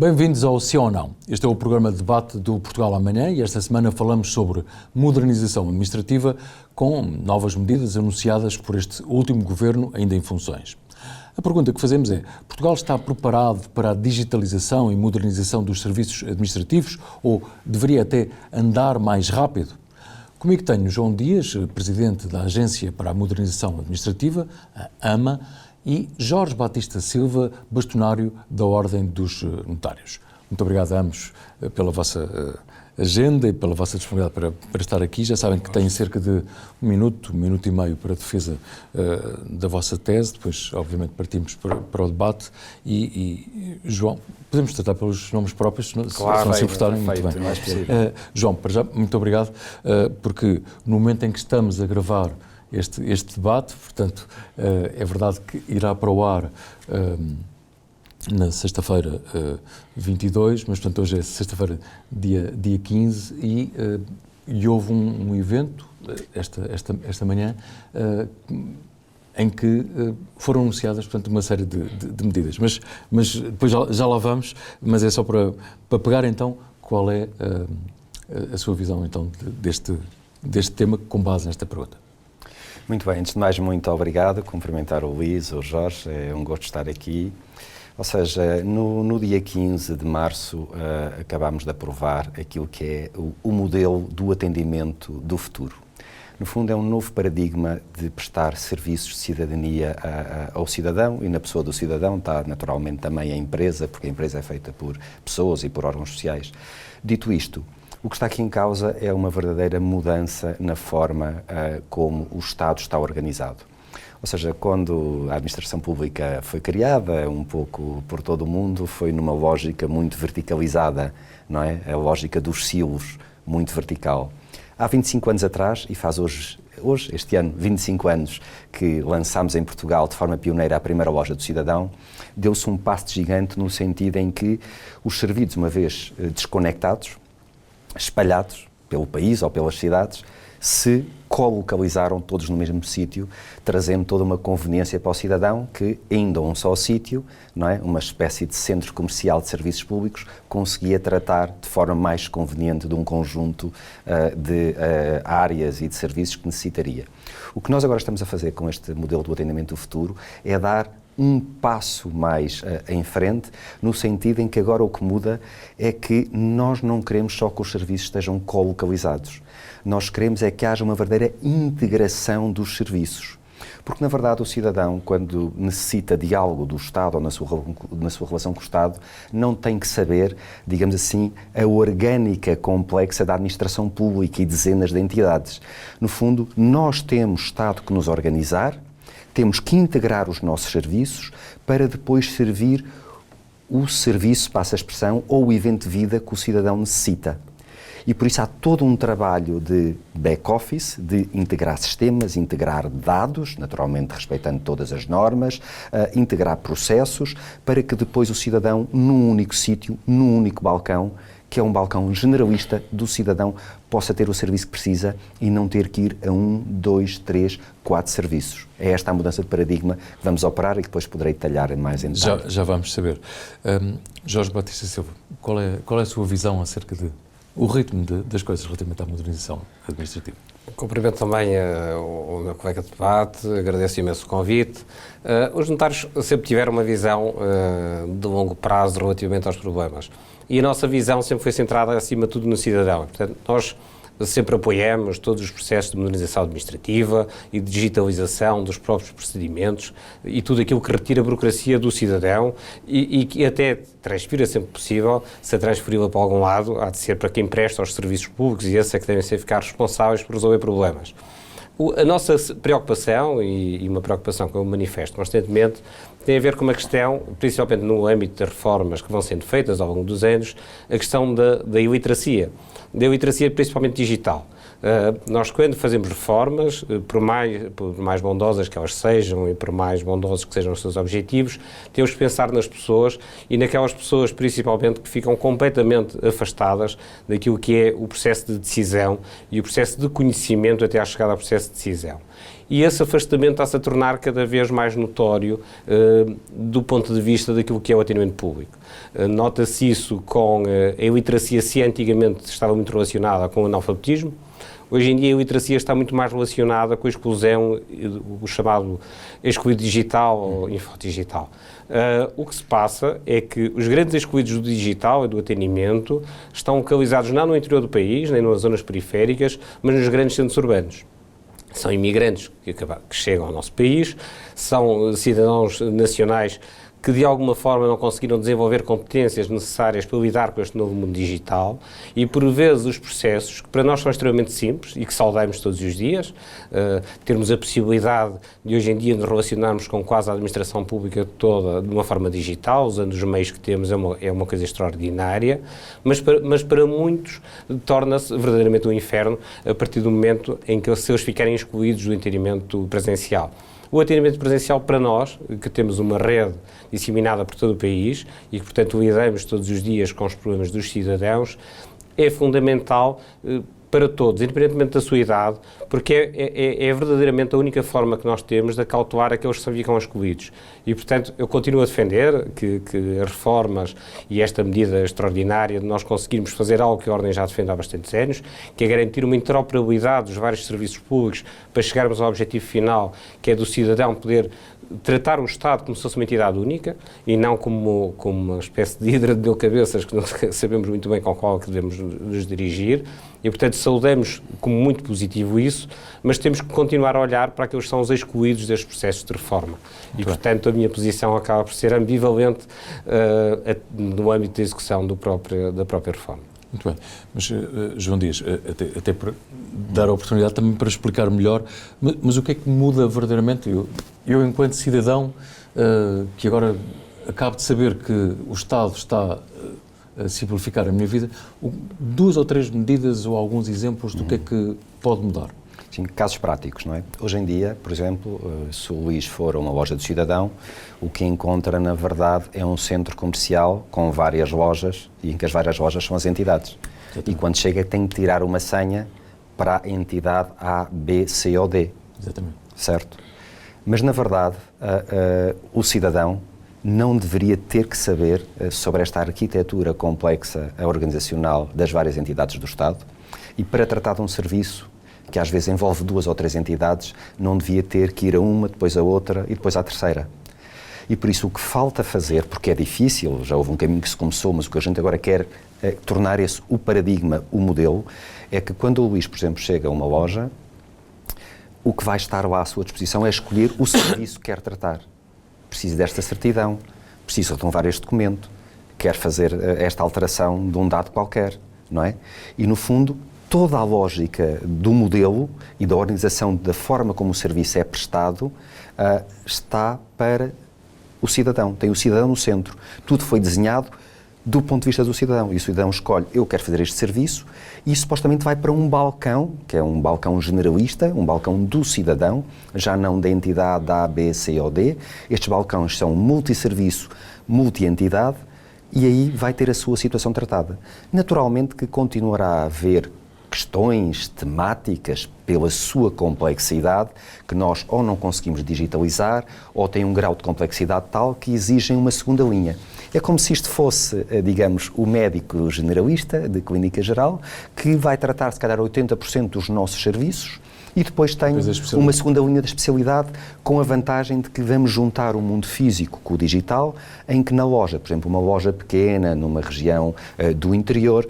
Bem-vindos ao Sim ou Não. Este é o programa de debate do Portugal Amanhã e esta semana falamos sobre modernização administrativa com novas medidas anunciadas por este último governo ainda em funções. A pergunta que fazemos é: Portugal está preparado para a digitalização e modernização dos serviços administrativos ou deveria até andar mais rápido? Comigo tenho João Dias, presidente da Agência para a Modernização Administrativa, a AMA, e Jorge Batista Silva, bastonário da Ordem dos Notários. Muito obrigado a ambos pela vossa agenda e pela vossa disponibilidade para estar aqui. Já sabem que têm cerca de um minuto e meio para a defesa da vossa tese, depois obviamente partimos para o debate e João, podemos tratar pelos nomes próprios, se não se importarem, muito bem. João, para já, muito obrigado, porque no momento em que estamos a gravar este debate, portanto, é verdade que irá para o ar na sexta-feira 22, mas portanto hoje é sexta-feira dia 15 e houve um evento esta manhã em que foram anunciadas, portanto, uma série de medidas, mas depois já lá vamos, mas é só para pegar então qual é a sua visão então deste tema com base nesta pergunta. Muito bem, antes de mais, muito obrigado, cumprimentar o Luís, o Jorge, é um gosto estar aqui. Ou seja, no dia 15 de março acabámos de aprovar aquilo que é o modelo do atendimento do futuro. No fundo é um novo paradigma de prestar serviços de cidadania ao cidadão e na pessoa do cidadão está naturalmente também a empresa, porque a empresa é feita por pessoas e por órgãos sociais. Dito isto, o que está aqui em causa é uma verdadeira mudança na forma como o Estado está organizado. Ou seja, quando a administração pública foi criada, um pouco por todo o mundo, foi numa lógica muito verticalizada, não é? A lógica dos silos, muito vertical. Há 25 anos atrás, e faz hoje, este ano, 25 anos, que lançámos em Portugal, de forma pioneira, a primeira loja do cidadão, deu-se um passo de gigante no sentido em que os serviços, uma vez desconectados, espalhados pelo país ou pelas cidades, se colocalizaram todos no mesmo sítio, trazendo toda uma conveniência para o cidadão que, indo a um só sítio, não é, uma espécie de centro comercial de serviços públicos, conseguia tratar de forma mais conveniente de um conjunto de áreas e de serviços que necessitaria. O que nós agora estamos a fazer com este modelo do atendimento do futuro é dar um passo mais em frente, no sentido em que agora o que muda é que nós não queremos só que os serviços estejam colocalizados. Nós queremos é que haja uma verdadeira integração dos serviços. Porque, na verdade, o cidadão, quando necessita de algo do Estado ou na sua relação com o Estado, não tem que saber, digamos assim, a orgânica complexa da administração pública e dezenas de entidades. No fundo, nós temos Estado que nos organizar, temos que integrar os nossos serviços para depois servir o serviço, passa a expressão, ou o evento de vida que o cidadão necessita. E por isso há todo um trabalho de back-office, de integrar sistemas, integrar dados, naturalmente respeitando todas as normas, integrar processos, para que depois o cidadão, num único sítio, num único balcão, que é um balcão generalista do cidadão, possa ter o serviço que precisa e não ter que ir a 1, 2, 3, 4 serviços. É esta a mudança de paradigma que vamos operar e que depois poderei detalhar mais em detalhe. Já vamos saber. Jorge Batista Silva, qual é a sua visão acerca o ritmo das coisas relativamente à modernização administrativa? Cumprimento também o meu colega de debate, agradeço imenso o convite. Os notários sempre tiveram uma visão de longo prazo relativamente aos problemas. E a nossa visão sempre foi centrada, acima de tudo, no cidadão. Portanto, nós sempre apoiamos todos os processos de modernização administrativa e de digitalização dos próprios procedimentos e tudo aquilo que retira a burocracia do cidadão e que até transfira sempre possível, se a transferi-la para algum lado, há de ser para quem presta aos serviços públicos e esses é que devem ficar responsáveis por resolver problemas. A nossa preocupação, e uma preocupação que eu manifesto constantemente, tem a ver com uma questão, principalmente no âmbito das reformas que vão sendo feitas ao longo dos anos, a questão da iliteracia principalmente digital. Nós, quando fazemos reformas, por mais bondosas que elas sejam e por mais bondosos que sejam os seus objetivos, temos que pensar nas pessoas e naquelas pessoas, principalmente, que ficam completamente afastadas daquilo que é o processo de decisão e o processo de conhecimento até à chegada ao processo de decisão. E esse afastamento está-se a tornar cada vez mais notório do ponto de vista daquilo que é o atendimento público. Nota-se isso com a iliteracia, se antigamente estava muito relacionada com o analfabetismo. Hoje em dia a iliteracia está muito mais relacionada com a exclusão, o chamado excluído digital ou infodigital. O que se passa é que os grandes excluídos do digital e do atendimento estão localizados não no interior do país, nem nas zonas periféricas, mas nos grandes centros urbanos. São imigrantes que chegam ao nosso país, são cidadãos nacionais que de alguma forma não conseguiram desenvolver competências necessárias para lidar com este novo mundo digital e, por vezes, os processos, que para nós são extremamente simples e que saudamos todos os dias, termos a possibilidade de hoje em dia nos relacionarmos com quase a administração pública toda de uma forma digital, usando os meios que temos, é uma coisa extraordinária, mas para muitos torna-se verdadeiramente um inferno a partir do momento em que eles ficarem excluídos do atendimento presencial. O atendimento presencial para nós, que temos uma rede disseminada por todo o país e que, portanto, lidamos todos os dias com os problemas dos cidadãos, é fundamental para todos, independentemente da sua idade, porque é verdadeiramente a única forma que nós temos de acautelar aqueles que ficam excluídos. E, portanto, eu continuo a defender que as reformas e esta medida extraordinária de nós conseguirmos fazer algo que a Ordem já defende há bastantes anos, que é garantir uma interoperabilidade dos vários serviços públicos para chegarmos ao objetivo final, que é do cidadão poder tratar o Estado como se fosse uma entidade única e não como uma espécie de hidra de mil cabeças que não sabemos muito bem com qual que devemos nos dirigir e, portanto, saudamos como muito positivo isso, mas temos que continuar a olhar para aqueles que são os excluídos destes processos de reforma. E, portanto, a minha posição acaba por ser ambivalente no âmbito da execução da própria reforma. Muito bem, mas João Dias, até para dar a oportunidade também para explicar melhor, mas o que é que muda verdadeiramente? Eu enquanto cidadão, que agora acabo de saber que o Estado está a simplificar a minha vida, 2 ou 3 medidas ou alguns exemplos do que é que pode mudar? Sim, casos práticos, não é? Hoje em dia, por exemplo, se o Luís for a uma loja do cidadão, o que encontra, na verdade, é um centro comercial com várias lojas e em que as várias lojas são as entidades. Exatamente. E quando chega tem que tirar uma senha para a entidade A, B, C ou D. Exatamente. Certo? Mas, na verdade, o cidadão não deveria ter que saber sobre esta arquitetura complexa organizacional das várias entidades do Estado e para tratar de um serviço que às vezes envolve 2 ou 3 entidades, não devia ter que ir a uma, depois a outra e depois à terceira. E por isso o que falta fazer, porque é difícil, já houve um caminho que se começou, mas o que a gente agora quer é tornar esse o paradigma, o modelo, é que quando o Luís, por exemplo, chega a uma loja, o que vai estar lá à sua disposição é escolher o serviço que quer tratar. Precisa desta certidão, precisa de levar este documento, quer fazer esta alteração de um dado qualquer, não é? E no fundo, toda a lógica do modelo e da organização da forma como o serviço é prestado está para o cidadão, tem o cidadão no centro. Tudo foi desenhado do ponto de vista do cidadão e o cidadão escolhe, eu quero fazer este serviço e supostamente vai para um balcão, que é um balcão generalista, um balcão do cidadão, já não da entidade A, B, C ou D. Estes balcões são multisserviço, multi-entidade e aí vai ter a sua situação tratada. Naturalmente que continuará a haver questões temáticas pela sua complexidade que nós ou não conseguimos digitalizar ou têm um grau de complexidade tal que exigem uma segunda linha. É como se isto fosse, digamos, o médico generalista de clínica geral que vai tratar, se calhar, 80% dos nossos serviços e depois tem uma segunda linha de especialidade com a vantagem de que vamos juntar o mundo físico com o digital, em que na loja, por exemplo, uma loja pequena, numa região do interior,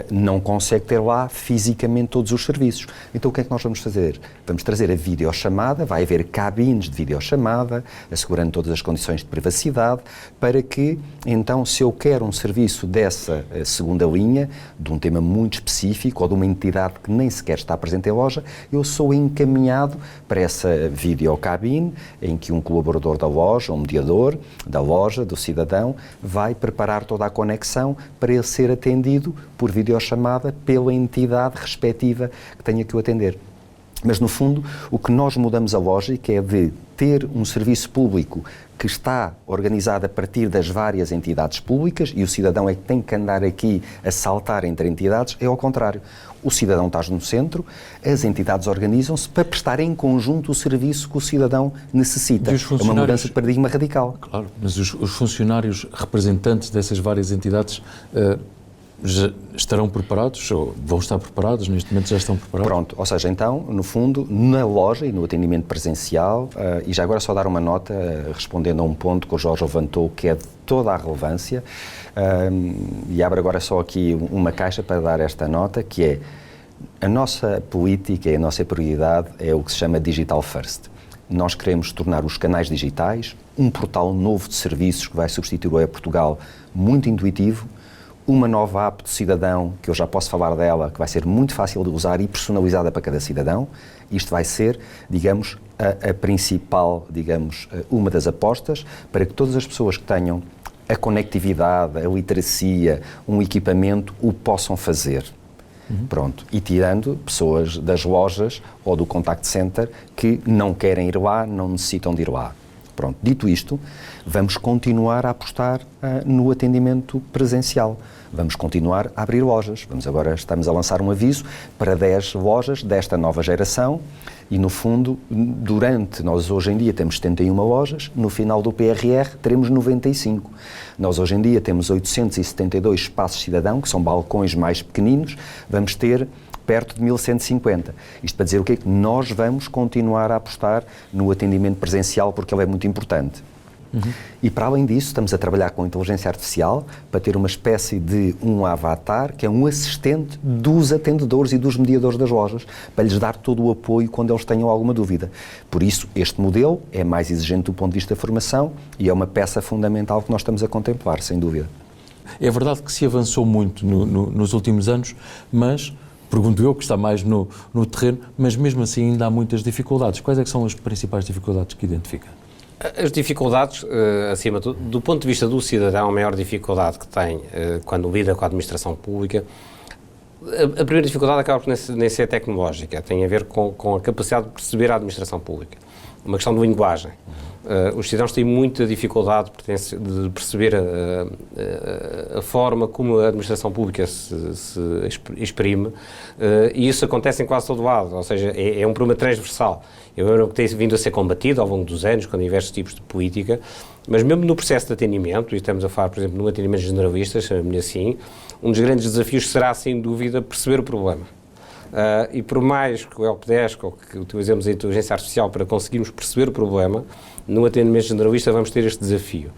não consegue ter lá fisicamente todos os serviços. Então o que é que nós vamos fazer? Vamos trazer a videochamada, vai haver cabines de videochamada, assegurando todas as condições de privacidade, para que, então, se eu quero um serviço dessa segunda linha, de um tema muito específico ou de uma entidade que nem sequer está presente em loja, eu sou encaminhado para essa videocabine em que um colaborador da loja, um mediador da loja, do cidadão, vai preparar toda a conexão para ele ser atendido por videochamada pela entidade respectiva que tenha que o atender. Mas, no fundo, o que nós mudamos a lógica é de ter um serviço público que está organizado a partir das várias entidades públicas e o cidadão é que tem que andar aqui a saltar entre entidades, é ao contrário. O cidadão está no centro, as entidades organizam-se para prestar em conjunto o serviço que o cidadão necessita. É uma mudança de paradigma radical. Claro, mas os funcionários representantes dessas várias entidades já estarão preparados, ou vão estar preparados, neste momento já estão preparados? Pronto, ou seja, então, no fundo, na loja e no atendimento presencial, e já agora só dar uma nota, respondendo a um ponto que o Jorge levantou, que é de toda a relevância, e abro agora só aqui uma caixa para dar esta nota, que é a nossa política e a nossa prioridade é o que se chama Digital First. Nós queremos tornar os canais digitais um portal novo de serviços que vai substituir o e-Portugal muito intuitivo, uma nova app de cidadão, que eu já posso falar dela, que vai ser muito fácil de usar e personalizada para cada cidadão. Isto vai ser, digamos, a principal, digamos, uma das apostas para que todas as pessoas que tenham a conectividade, a literacia, um equipamento, o possam fazer. Pronto. E tirando pessoas das lojas ou do contact center que não querem ir lá, não necessitam de ir lá. Pronto. Dito isto, vamos continuar a apostar no atendimento presencial. Vamos continuar a abrir lojas. Estamos a lançar um aviso para 10 lojas desta nova geração e, no fundo, nós hoje em dia temos 71 lojas, no final do PRR teremos 95. Nós hoje em dia temos 872 espaços cidadão, que são balcões mais pequeninos, vamos ter perto de 1150. Isto para dizer o quê? Que nós vamos continuar a apostar no atendimento presencial porque ele é muito importante. E para além disso, estamos a trabalhar com inteligência artificial para ter uma espécie de um avatar, que é um assistente dos atendedores e dos mediadores das lojas, para lhes dar todo o apoio quando eles tenham alguma dúvida. Por isso, este modelo é mais exigente do ponto de vista da formação e é uma peça fundamental que nós estamos a contemplar, sem dúvida. É verdade que se avançou muito nos últimos anos, mas, pergunto eu, que está mais no terreno, mas mesmo assim ainda há muitas dificuldades. Quais é que são as principais dificuldades que identifica? As dificuldades, acima de tudo, do ponto de vista do cidadão, a maior dificuldade que tem quando lida com a administração pública, a primeira dificuldade acaba por nem ser tecnológica, tem a ver com a capacidade de perceber a administração pública. Uma questão de linguagem. Os cidadãos têm muita dificuldade de perceber a forma como a administração pública se exprime e isso acontece em quase todo lado, ou seja, é um problema transversal. Eu lembro que tem vindo a ser combatido ao longo dos anos com diversos tipos de política, mas mesmo no processo de atendimento, e estamos a falar, por exemplo, no atendimento generalista, chama-me assim, um dos grandes desafios será, sem dúvida, perceber o problema. E por mais que o helpdesk ou que utilizemos a inteligência artificial para conseguirmos perceber o problema, no atendimento generalista vamos ter este desafio.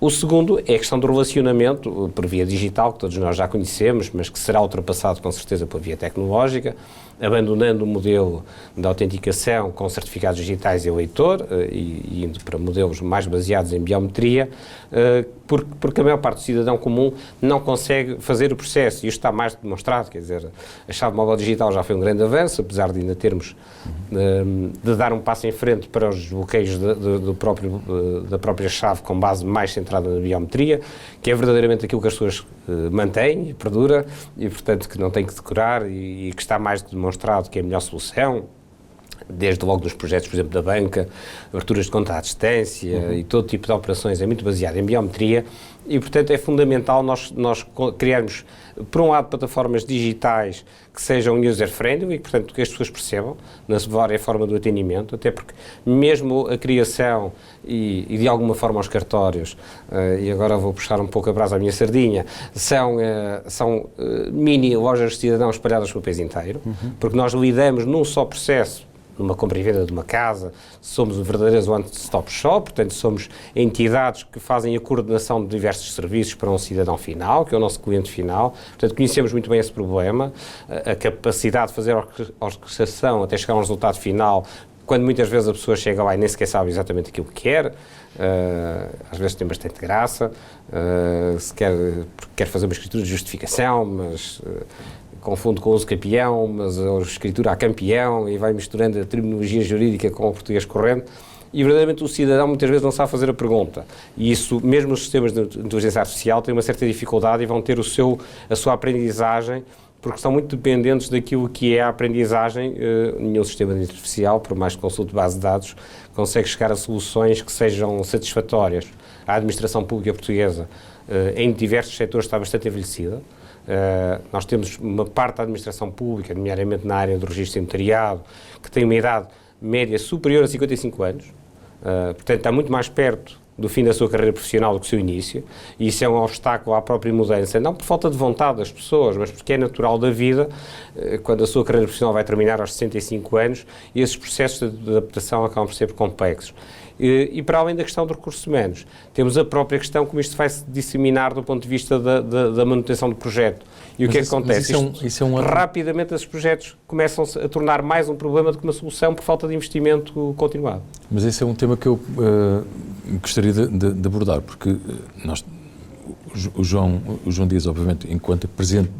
O segundo é a questão do relacionamento por via digital, que todos nós já conhecemos, mas que será ultrapassado com certeza por via tecnológica, abandonando o modelo da autenticação com certificados digitais e eleitor e indo para modelos mais baseados em biometria, porque a maior parte do cidadão comum não consegue fazer o processo, e isto está mais demonstrado, quer dizer, a chave móvel digital já foi um grande avanço, apesar de ainda termos de dar um passo em frente para os desbloqueios da própria chave com base mais centrada na biometria, que é verdadeiramente aquilo que as pessoas mantêm e perdura, e portanto que não tem que decorar e que está mais demonstrado que é a melhor solução, desde logo dos projetos, por exemplo, da banca, aberturas de conta à distância e todo tipo de operações é muito baseado em biometria e, portanto, é fundamental nós criarmos, por um lado, plataformas digitais que sejam user-friendly e, portanto, que as pessoas percebam na vária forma do atendimento, até porque mesmo a criação e de alguma forma os cartórios, e agora vou puxar um pouco a brasa à minha sardinha, são mini lojas de cidadãos espalhadas pelo país inteiro, porque nós lidamos num só processo, numa compra e venda de uma casa, somos o verdadeiro one-stop shop, portanto somos entidades que fazem a coordenação de diversos serviços para um cidadão final, que é o nosso cliente final, portanto conhecemos muito bem esse problema, a capacidade de fazer a orquestração até chegar a um resultado final, quando muitas vezes a pessoa chega lá e nem sequer sabe exatamente aquilo que quer, às vezes tem bastante graça, se quer fazer uma escritura de justificação, mas confunde com o uso campeão, mas a escritura a campeão e vai misturando a terminologia jurídica com o português corrente e verdadeiramente o cidadão muitas vezes não sabe fazer a pergunta e isso, mesmo os sistemas de inteligência artificial têm uma certa dificuldade e vão ter a sua aprendizagem porque são muito dependentes daquilo que é a aprendizagem. Nenhum sistema artificial, por mais que consulte base de dados, consegue chegar a soluções que sejam satisfatórias. A administração pública portuguesa, em diversos setores, está bastante envelhecida. Nós temos uma parte da administração pública, nomeadamente na área do registro notariado, que tem uma idade média superior a 55 anos, portanto está muito mais perto do fim da sua carreira profissional do que o seu início, e isso é um obstáculo à própria mudança, não por falta de vontade das pessoas, mas porque é natural da vida, quando a sua carreira profissional vai terminar aos 65 anos, e esses processos de adaptação acabam por ser complexos. E para além da questão dos recursos humanos, temos a própria questão como isto vai se disseminar do ponto de vista da manutenção do projeto. E o que é que acontece? Rapidamente esses projetos começam-se a tornar mais um problema do que uma solução por falta de investimento continuado. Mas esse é um tema que eu gostaria de abordar, porque o João Dias, obviamente, enquanto Presidente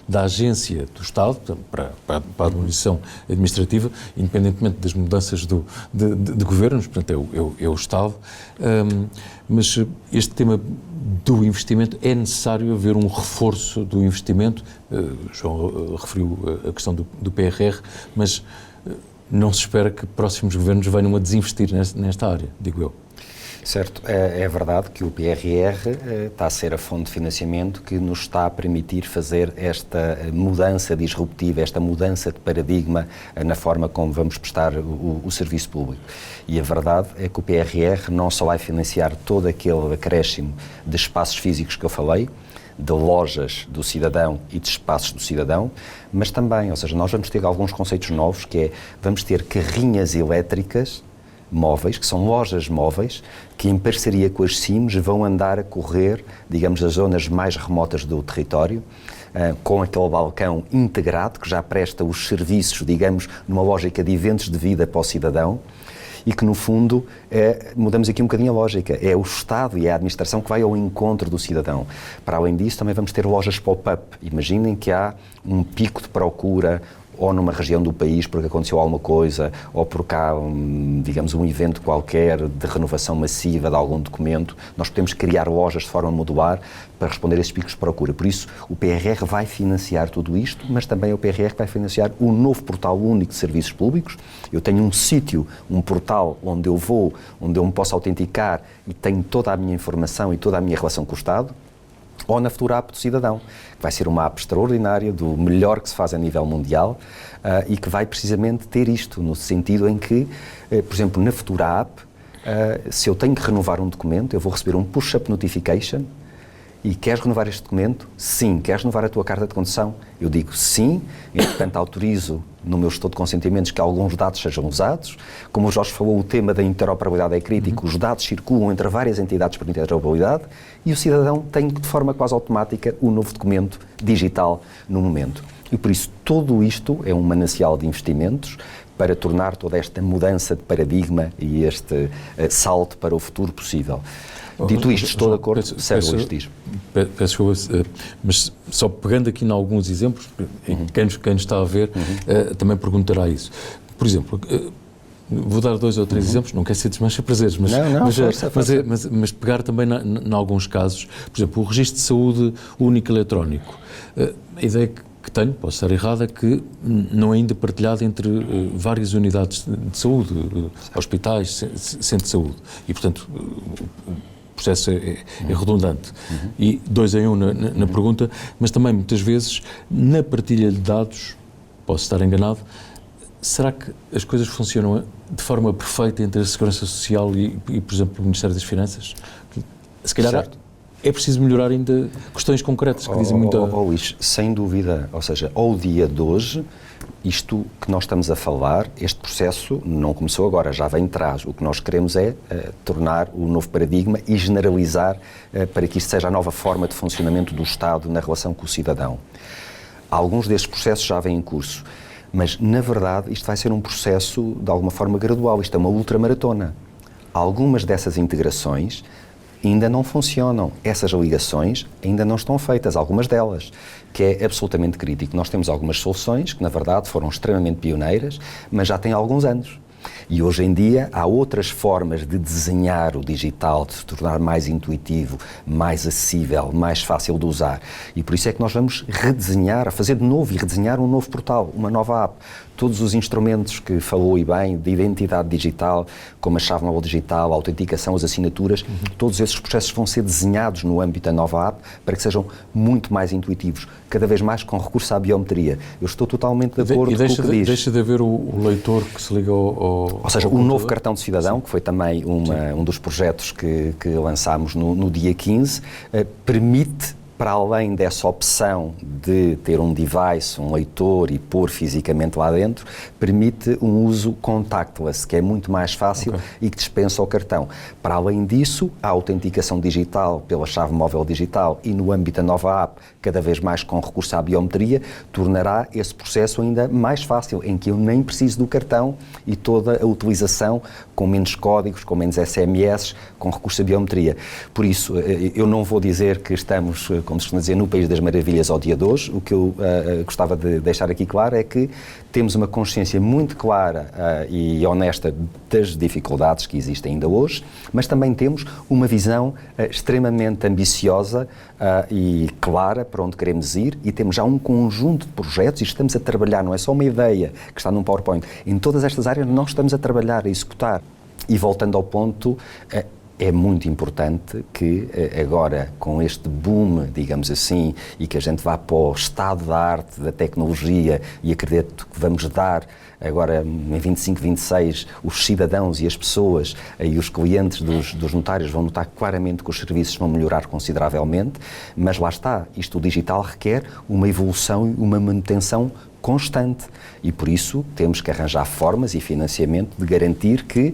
da Agência do Estado, para a administração administrativa, independentemente das mudanças de governos, portanto é o Estado, mas este tema do investimento, é necessário haver um reforço do investimento. O João referiu a questão do PRR, mas não se espera que próximos governos venham a desinvestir nesta área, digo eu. Certo, é verdade que o PRR está a ser a fonte de financiamento que nos está a permitir fazer esta mudança disruptiva, esta mudança de paradigma na forma como vamos prestar o serviço público. E a verdade é que o PRR não só vai financiar todo aquele acréscimo de espaços físicos que eu falei, de lojas do cidadão e de espaços do cidadão, mas também, ou seja, nós vamos ter alguns conceitos novos, que é, vamos ter carrinhas elétricas móveis, que são lojas móveis, que em parceria com as CIMs vão andar a correr, digamos, as zonas mais remotas do território, com aquele balcão integrado, que já presta os serviços, digamos, numa lógica de eventos de vida para o cidadão, e que, no fundo, mudamos aqui um bocadinho a lógica. É o Estado e a administração que vai ao encontro do cidadão. Para além disso, também vamos ter lojas pop-up. Imaginem que há um pico de procura, ou numa região do país porque aconteceu alguma coisa, ou porque há, digamos, um evento qualquer de renovação massiva de algum documento, nós podemos criar lojas de forma modular para responder a esses picos de procura. Por isso, o PRR vai financiar tudo isto, mas também é o PRR que vai financiar o novo portal único de serviços públicos. Eu tenho um sítio, um portal onde eu vou, onde eu me posso autenticar e tenho toda a minha informação e toda a minha relação com o Estado, ou na Futura App do Cidadão, que vai ser uma app extraordinária, do melhor que se faz a nível mundial, e que vai precisamente ter isto, no sentido em que, por exemplo, na Futura App, se eu tenho que renovar um documento, eu vou receber um push-up notification, e queres renovar este documento? Sim. Queres renovar a tua carta de condução? Eu digo sim, e portanto autorizo no meu estudo de consentimentos que alguns dados sejam usados. Como o Jorge falou, o tema da interoperabilidade é crítico, os dados circulam entre várias entidades para interoperabilidade e o cidadão tem de forma quase automática o novo documento digital no momento. E por isso tudo isto é um manancial de investimentos para tornar toda esta mudança de paradigma e este salto para o futuro possível. Dito isto, estou de acordo, Sérgio Luís diz. Peço desculpa, mas só pegando aqui em alguns exemplos, quem nos está a ver também perguntará isso. Por exemplo, vou dar 2 ou 3 exemplos, não quero ser desmancha prazeres, mas pegar também em alguns casos, por exemplo, o registro de saúde único eletrónico. A ideia que tenho, posso estar errada, que não é ainda partilhado entre várias unidades de saúde, hospitais, centros de saúde, e portanto o processo é redundante. E 2 em 1 na pergunta, mas também muitas vezes na partilha de dados, posso estar enganado, será que as coisas funcionam de forma perfeita entre a Segurança Social e por exemplo, o Ministério das Finanças? Se calhar certo. É preciso melhorar ainda questões concretas que dizem muito... Luís, sem dúvida, ou seja, ao dia de hoje, isto que nós estamos a falar, este processo não começou agora, já vem de trás. O que nós queremos é tornar o novo paradigma e generalizar para que isto seja a nova forma de funcionamento do Estado na relação com o cidadão. Alguns destes processos já vêm em curso, mas, na verdade, isto vai ser um processo, de alguma forma, gradual. Isto é uma ultramaratona. Algumas dessas integrações ainda não funcionam. Essas ligações ainda não estão feitas, algumas delas, que é absolutamente crítico. Nós temos algumas soluções que, na verdade, foram extremamente pioneiras, mas já têm alguns anos. E hoje em dia há outras formas de desenhar o digital, de se tornar mais intuitivo, mais acessível, mais fácil de usar. E por isso é que nós vamos redesenhar, fazer de novo e redesenhar um novo portal, uma nova app. Todos os instrumentos que falou e bem, de identidade digital, como a chave móvel digital, a autenticação, as assinaturas, todos esses processos vão ser desenhados no âmbito da nova app para que sejam muito mais intuitivos, cada vez mais com recurso à biometria. Eu estou totalmente de acordo com o que diz. Deixa de haver o leitor que se liga ao Ou seja, ao o novo computador? cartão de cidadão, que foi também um dos projetos que lançámos no dia 15, permite, para além dessa opção de ter um device, um leitor e pôr fisicamente lá dentro, permite um uso contactless, que é muito mais fácil e que dispensa o cartão. Para além disso, a autenticação digital pela chave móvel digital e no âmbito da nova app, cada vez mais com recurso à biometria, tornará esse processo ainda mais fácil, em que eu nem preciso do cartão e toda a utilização com menos códigos, com menos SMS, com recurso à biometria. Por isso, eu não vou dizer que estamos, como se costuma dizer, no País das Maravilhas ao dia de hoje. O que eu gostava de deixar aqui claro é que temos uma consciência muito clara e honesta das dificuldades que existem ainda hoje, mas também temos uma visão extremamente ambiciosa e clara para onde queremos ir, e temos já um conjunto de projetos e estamos a trabalhar, não é só uma ideia que está num PowerPoint. Em todas estas áreas nós estamos a trabalhar, a executar. E voltando ao ponto, é muito importante que agora, com este boom, digamos assim, e que a gente vá para o estado da arte, da tecnologia, e acredito que vamos dar agora em 25, 26, os cidadãos e as pessoas e os clientes dos notários vão notar claramente que os serviços vão melhorar consideravelmente, mas lá está, isto o digital requer uma evolução e uma manutenção constante, e por isso temos que arranjar formas e financiamento de garantir que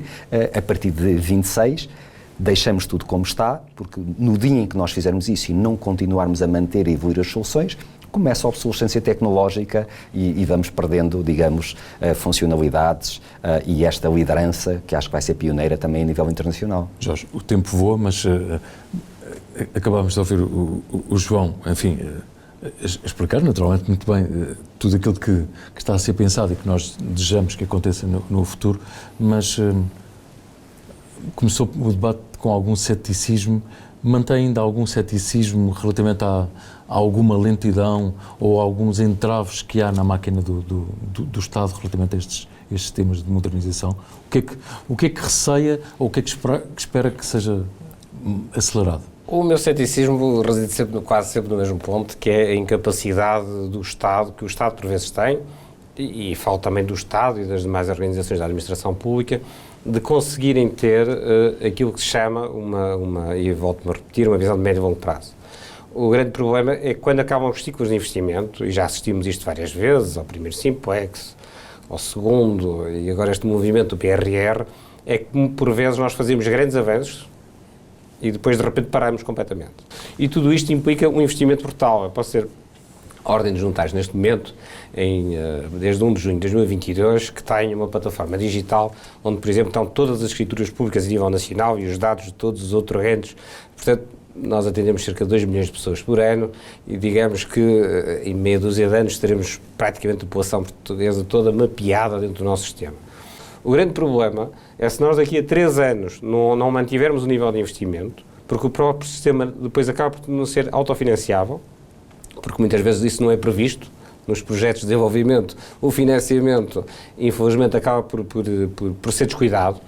a partir de 26 deixamos tudo como está, porque no dia em que nós fizermos isso e não continuarmos a manter e evoluir as soluções, começa a obsolescência tecnológica e vamos perdendo, digamos, funcionalidades e esta liderança que acho que vai ser pioneira também a nível internacional. Jorge, o tempo voa, mas acabámos de ouvir o João, enfim, explicar naturalmente muito bem tudo aquilo que está a ser pensado e que nós desejamos que aconteça no futuro, mas começou o debate com algum ceticismo. Mantém ainda algum ceticismo relativamente a alguma lentidão ou alguns entraves que há na máquina do Estado relativamente a estes temas de modernização? O que é que receia ou o que é que espera que seja acelerado? O meu ceticismo reside quase sempre no mesmo ponto, que é a incapacidade do Estado, que o Estado por vezes tem, e falo também do Estado e das demais organizações da administração pública, de conseguirem ter aquilo que se chama e volto-me a repetir, uma visão de médio e longo prazo. O grande problema é que quando acabam os ciclos de investimento, e já assistimos isto várias vezes, ao primeiro Simplex, ao segundo, e agora este movimento do PRR, é que por vezes nós fazemos grandes avanços e depois de repente paramos completamente. E tudo isto implica um investimento brutal. Eu posso ser Ordem dos Notários neste momento, desde 1 de junho de 2022, que tem uma plataforma digital onde, por exemplo, estão todas as escrituras públicas a nível nacional e os dados de todos os outorgantes. Portanto, nós atendemos cerca de 2 milhões de pessoas por ano e digamos que em meia dúzia de anos teremos praticamente a população portuguesa toda mapeada dentro do nosso sistema. O grande problema é se nós daqui a 3 anos não mantivermos o nível de investimento, porque o próprio sistema depois acaba por não ser autofinanciável, porque muitas vezes isso não é previsto nos projetos de desenvolvimento. O financiamento, infelizmente, acaba por ser descuidado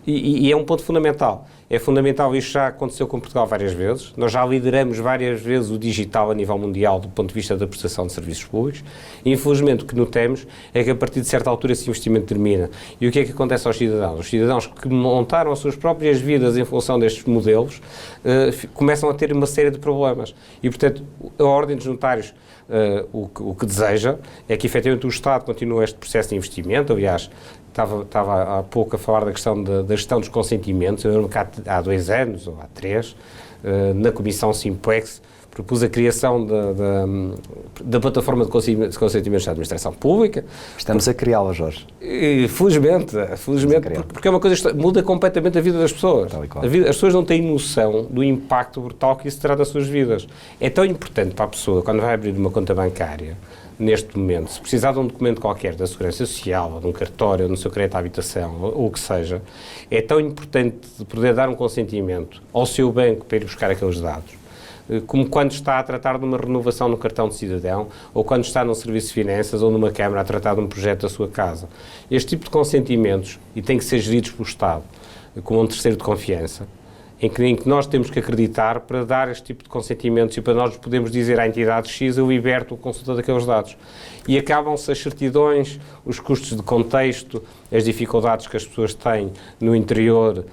e é um ponto fundamental. É fundamental, isto já aconteceu com Portugal várias vezes, nós já lideramos várias vezes o digital a nível mundial do ponto de vista da prestação de serviços públicos e, infelizmente, o que notamos é que a partir de certa altura esse investimento termina. E o que é que acontece aos cidadãos? Os cidadãos que montaram as suas próprias vidas em função destes modelos começam a ter uma série de problemas. E, portanto, a Ordem dos Notários o que deseja é que, efetivamente, o Estado continue este processo de investimento. Aliás, estava há pouco a falar da questão da gestão dos consentimentos. Eu lembro que há 2 anos, ou há 3, na Comissão Simplex, propus a criação da plataforma de consentimentos da administração pública. Estamos a criá-la, Jorge. E, felizmente, porque é uma coisa que muda completamente a vida das pessoas. As pessoas não têm noção do impacto brutal que isso terá das suas vidas. É tão importante para a pessoa, quando vai abrir uma conta bancária, neste momento. Se precisar de um documento qualquer da Segurança Social, ou de um cartório, ou no seu crédito à habitação, ou o que seja, é tão importante poder dar um consentimento ao seu banco para ir buscar aqueles dados, como quando está a tratar de uma renovação no cartão de cidadão, ou quando está num serviço de finanças ou numa Câmara a tratar de um projeto da sua casa. Este tipo de consentimentos, e tem que ser geridos pelo Estado, como um terceiro de confiança, em que nós temos que acreditar para dar este tipo de consentimentos e para nós podemos dizer à entidade X, eu liberto o consultor daqueles dados. E acabam-se as certidões, os custos de contexto, as dificuldades que as pessoas têm no interior,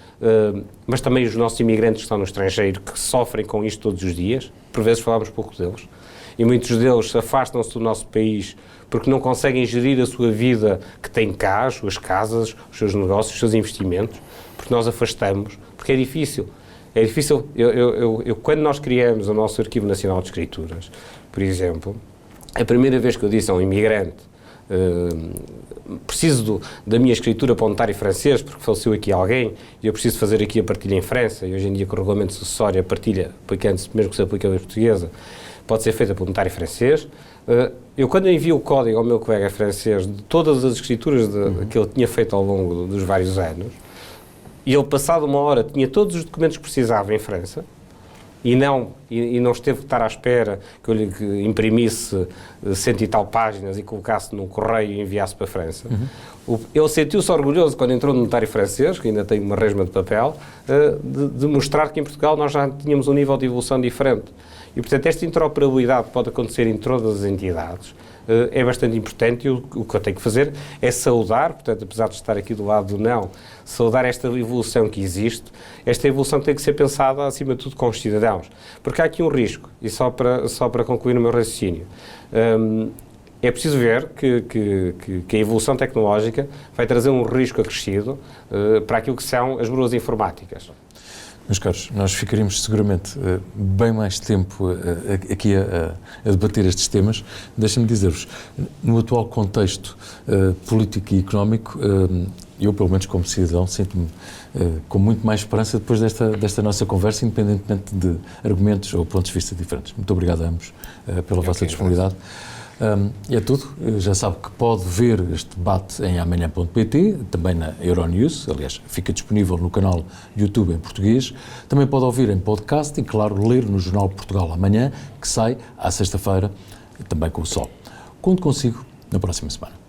mas também os nossos imigrantes que estão no estrangeiro, que sofrem com isto todos os dias. Por vezes falamos pouco deles. E muitos deles afastam-se do nosso país porque não conseguem gerir a sua vida que têm cá, as suas casas, os seus negócios, os seus investimentos, porque nós afastamos, porque é difícil. É difícil. Quando nós criamos o nosso Arquivo Nacional de Escrituras, por exemplo, a primeira vez que eu disse a um imigrante preciso da minha escritura para o notário francês, porque faleceu aqui alguém, e eu preciso fazer aqui a partilha em França, e hoje em dia com o regulamento sucessório a partilha, aplicando-se, mesmo que se aplique a lei portuguesa, pode ser feita pelo notário francês. Eu, quando envio o código ao meu colega francês de todas as escrituras que ele tinha feito ao longo dos vários anos, e ele, passado uma hora, tinha todos os documentos que precisava em França, e não esteve de estar à espera que eu lhe imprimisse 100 e tal páginas e colocasse no correio e enviasse para a França. Ele sentiu-se orgulhoso, quando entrou no notário francês, que ainda tem uma resma de papel, de mostrar que em Portugal nós já tínhamos um nível de evolução diferente. E, portanto, esta interoperabilidade pode acontecer em todas as entidades, é bastante importante, e o que eu tenho que fazer é saudar, portanto, apesar de estar aqui do lado do não, saudar esta evolução que existe. Esta evolução tem que ser pensada, acima de tudo, com os cidadãos. Porque há aqui um risco, e só para concluir o meu raciocínio, é preciso ver que a evolução tecnológica vai trazer um risco acrescido para aquilo que são as bulas informáticas. Meus caros, nós ficaríamos seguramente bem mais tempo aqui a debater estes temas. Deixem-me dizer-vos, no atual contexto político e económico, eu, pelo menos como cidadão, sinto-me com muito mais esperança depois desta nossa conversa, independentemente de argumentos ou pontos de vista diferentes. Muito obrigado a ambos pela vossa disponibilidade. É tudo. Já sabe que pode ver este debate em amanhã.pt, também na Euronews, aliás, fica disponível no canal YouTube em português. Também pode ouvir em podcast e, claro, ler no Jornal Portugal Amanhã, que sai à sexta-feira, também com o sol. Conto consigo na próxima semana.